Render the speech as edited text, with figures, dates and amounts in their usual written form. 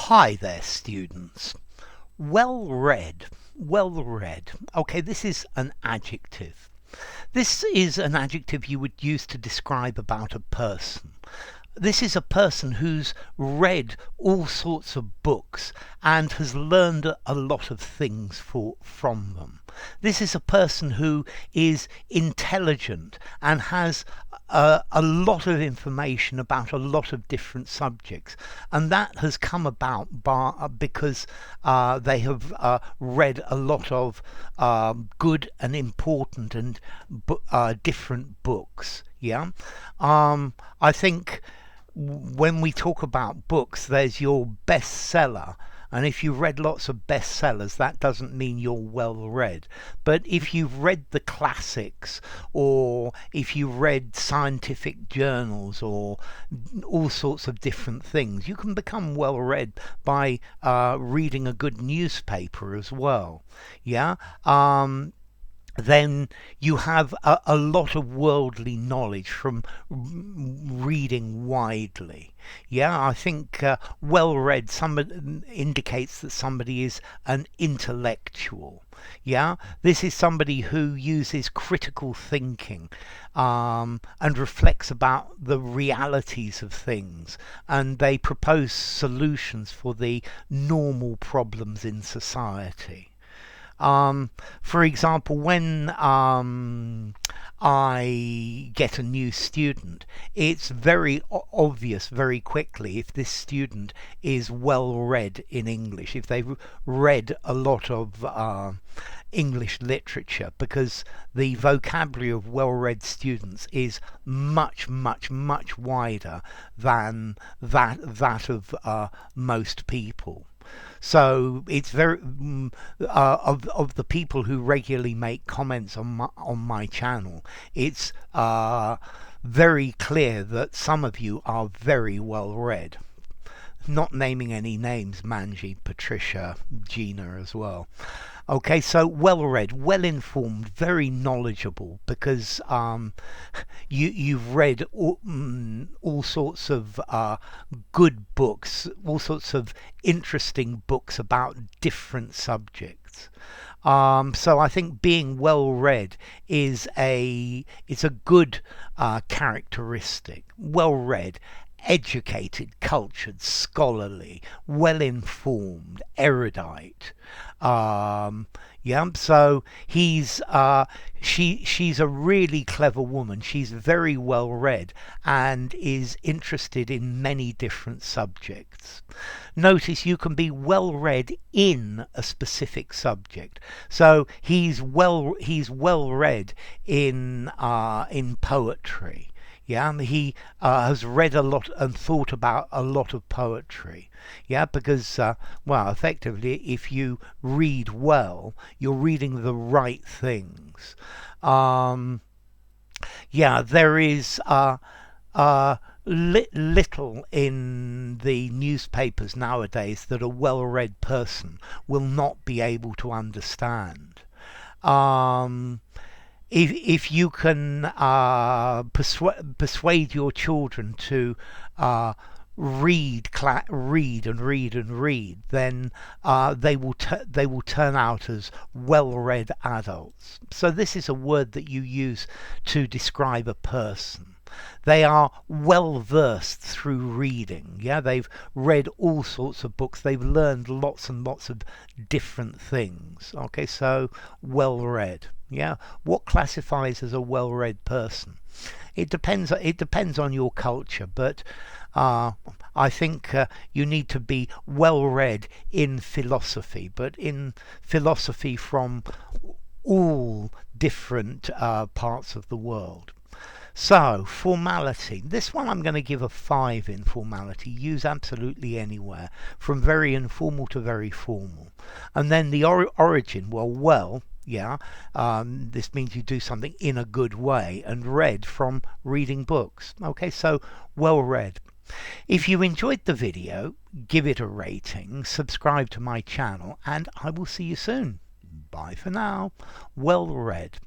Hi there, students. Well read. Well read. Okay, this is an adjective. This is an adjective you would use to describe about a person. This is a person who's read all sorts of books and has learned a lot of things from them. This is a person who is intelligent and has a lot of information about a lot of different subjects, and that has come about because they have read a lot of good and important and different books. Yeah, I think when we talk about books, there's your bestseller. And if you've read lots of bestsellers, that doesn't mean you're well read. But if you've read the classics, or if you've read scientific journals, or all sorts of different things, you can become well read by reading a good newspaper as well. Yeah. Then you have a lot of worldly knowledge from reading widely. Yeah, I think well read somebody indicates that somebody is an intellectual. Yeah, this is somebody who uses critical thinking and reflects about the realities of things, and they propose solutions for the normal problems in society. For example, when I get a new student, it's very obvious very quickly if this student is well read in English, if they've read a lot of English literature, because the vocabulary of well-read students is much, much, much wider than that of most people. So it's very of the people who regularly make comments on my channel, it's very clear that some of you are very well read. Not naming any names, Manji, Patricia, Gina as well. Okay, so well read, well informed, very knowledgeable, because you've read all sorts of good books, all sorts of interesting books about different subjects. So I think being well read is it's a good characteristic. Well read, educated, cultured, scholarly, well informed, erudite. Yeah, so she's a really clever woman. She's very well read and is interested in many different subjects. Notice you can be well read in a specific subject. So he's well read in poetry. Yeah, he has read a lot and thought about a lot of poetry. Yeah, because, well, effectively, if you read well, you're reading the right things. Yeah, there is little in the newspapers nowadays that a well-read person will not be able to understand. If you can persuade your children to read and read and read, then they will turn out as well-read adults. So this is a word that you use to describe a person. They are well versed through reading. Yeah, they've read all sorts of books. They've learned lots and lots of different things. Okay, so well read. Yeah, what classifies as a well read person? It depends on your culture, but I think you need to be well read in philosophy, but in philosophy from all different parts of the world. So, formality. This one I'm going to give a 5 in formality. Use absolutely anywhere, from very informal to very formal. And then the origin, yeah, this means you do something in a good way, and read from reading books. Okay, so well read. If you enjoyed the video, give it a rating, subscribe to my channel, and I will see you soon. Bye for now. Well read.